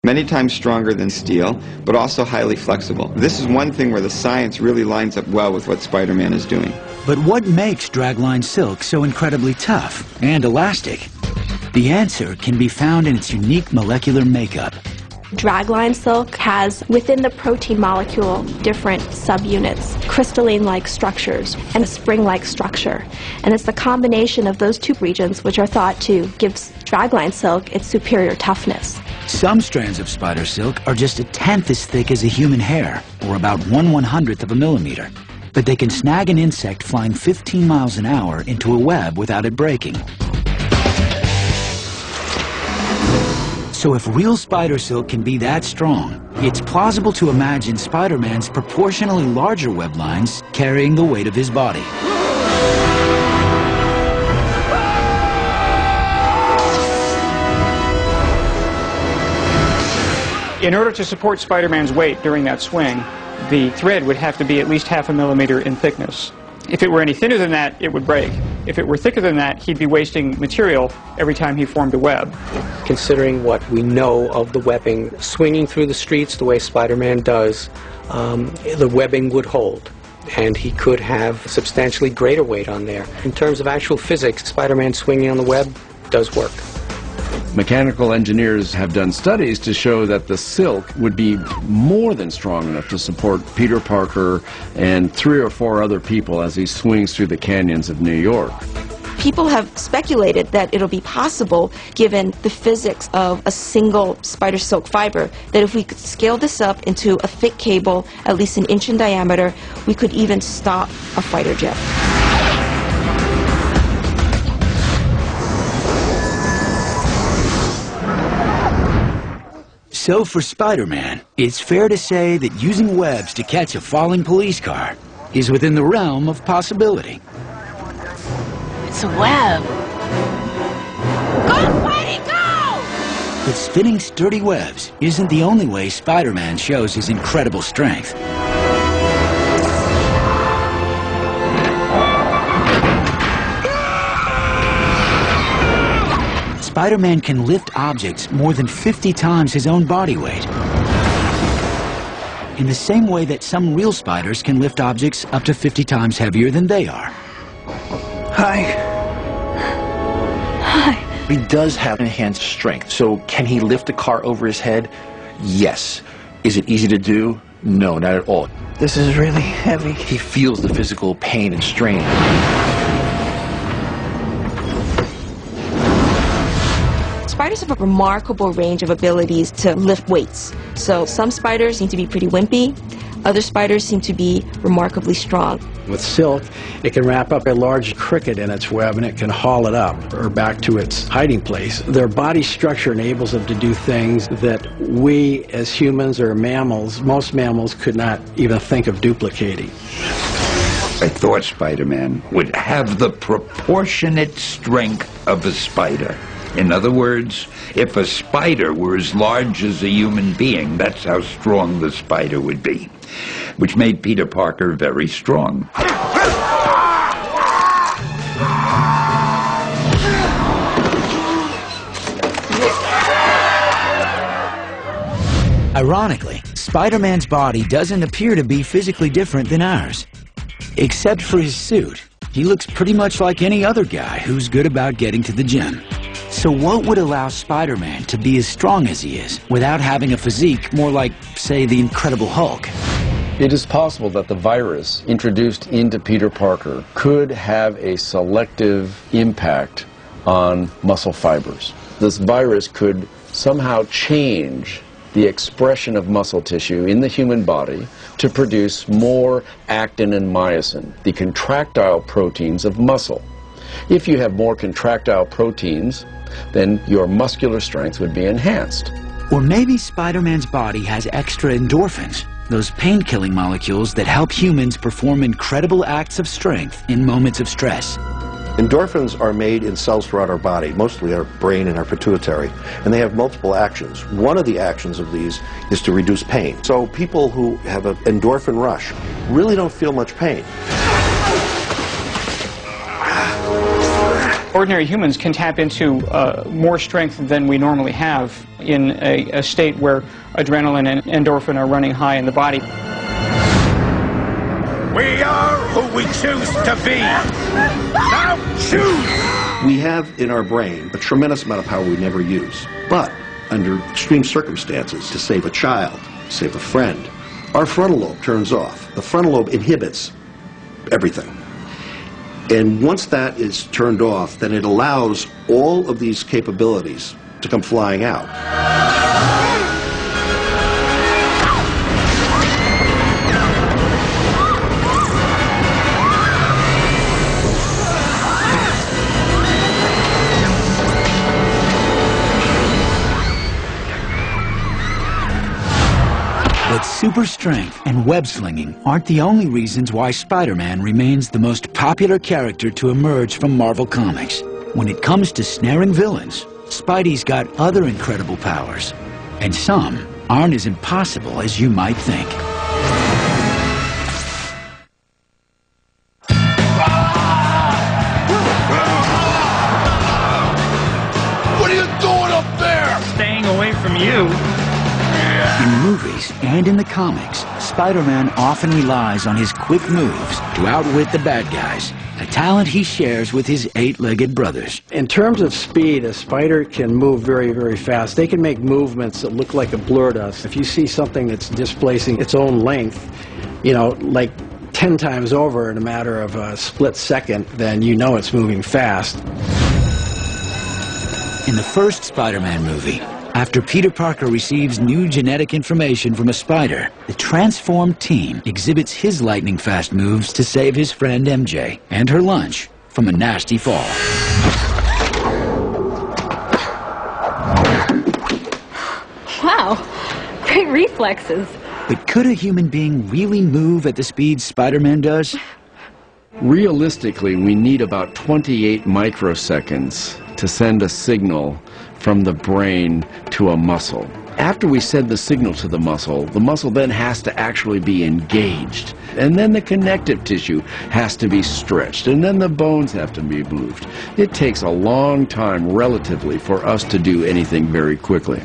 many times stronger than steel, but also highly flexible. This is one thing where the science really lines up well with what Spider-Man is doing. But what makes dragline silk so incredibly tough and elastic? The answer can be found in its unique molecular makeup. Dragline silk has, within the protein molecule, different subunits, crystalline-like structures and a spring-like structure. And it's the combination of those two regions which are thought to give dragline silk its superior toughness. Some strands of spider silk are just a tenth as thick as a human hair, or about 1/100th of a millimeter. But they can snag an insect flying 15 miles an hour into a web without it breaking. So if real spider silk can be that strong, it's plausible to imagine Spider-Man's proportionally larger web lines carrying the weight of his body. In order to support Spider-Man's weight during that swing, the thread would have to be at least 1/2 millimeter in thickness. If it were any thinner than that, it would break. If it were thicker than that, he'd be wasting material every time he formed a web. Considering what we know of the webbing, swinging through the streets the way Spider-Man does, the webbing would hold, and he could have substantially greater weight on there. In terms of actual physics, Spider-Man swinging on the web does work. Mechanical engineers have done studies to show that the silk would be more than strong enough to support Peter Parker and 3 or 4 other people as he swings through the canyons of New York. People have speculated that it'll be possible, given the physics of a single spider silk fiber, that if we could scale this up into a thick cable, at least 1 inch in diameter, we could even stop a fighter jet. So for Spider-Man, it's fair to say that using webs to catch a falling police car is within the realm of possibility. It's a web. Go, Spidey, go! But spinning sturdy webs isn't the only way Spider-Man shows his incredible strength. Spider-Man can lift objects more than 50 times his own body weight, in the same way that some real spiders can lift objects up to 50 times heavier than they are. Hi. Hi. He does have enhanced strength, so can he lift a car over his head? Yes. Is it easy to do? No, not at all. This is really heavy. He feels the physical pain and strain. Spiders have a remarkable range of abilities to lift weights. So some spiders seem to be pretty wimpy. Other spiders seem to be remarkably strong. With silk, it can wrap up a large cricket in its web and it can haul it up or back to its hiding place. Their body structure enables them to do things that we as humans or mammals, most mammals, could not even think of duplicating. I thought Spider-Man would have the proportionate strength of a spider. In other words, if a spider were as large as a human being, that's how strong the spider would be, which made Peter Parker very strong. Ironically, Spider-Man's body doesn't appear to be physically different than ours. Except for his suit. He looks pretty much like any other guy who's good about getting to the gym. So what would allow Spider-Man to be as strong as he is without having a physique more like, say, the Incredible Hulk? It is possible that the virus introduced into Peter Parker could have a selective impact on muscle fibers. This virus could somehow change the expression of muscle tissue in the human body to produce more actin and myosin, the contractile proteins of muscle. If you have more contractile proteins, then your muscular strength would be enhanced. Or maybe Spider-Man's body has extra endorphins, those pain-killing molecules that help humans perform incredible acts of strength in moments of stress. Endorphins are made in cells throughout our body, mostly our brain and our pituitary, and they have multiple actions. One of the actions of these is to reduce pain. So people who have an endorphin rush really don't feel much pain. Ordinary humans can tap into more strength than we normally have in a state where adrenaline and endorphin are running high in the body. We are who we choose to be. Now choose! We have in our brain a tremendous amount of power we never use. But under extreme circumstances, to save a child, save a friend, our frontal lobe turns off. The frontal lobe inhibits everything. And once that is turned off, then it allows all of these capabilities to come flying out. But super strength and web slinging aren't the only reasons why Spider-Man remains the most popular character to emerge from Marvel Comics. When it comes to snaring villains, Spidey's got other incredible powers, and some aren't as impossible as you might think. What are you doing up there? Staying away from you. In movies and in the comics, Spider-Man often relies on his quick moves to outwit the bad guys, a talent he shares with his eight-legged brothers. In terms of speed, a spider can move very, very fast. They can make movements that look like a blur does. If you see something that's displacing its own length, you know, like 10 times over in a matter of a split second, then you know it's moving fast. In the first Spider-Man movie, after Peter Parker receives new genetic information from a spider, the transformed team exhibits his lightning-fast moves to save his friend MJ and her lunch from a nasty fall. Wow, great reflexes. But could a human being really move at the speed Spider-Man does? Realistically, we need about 28 microseconds to send a signal from the brain to a muscle. After we send the signal to the muscle then has to actually be engaged. And then the connective tissue has to be stretched. And then the bones have to be moved. It takes a long time, relatively, for us to do anything very quickly.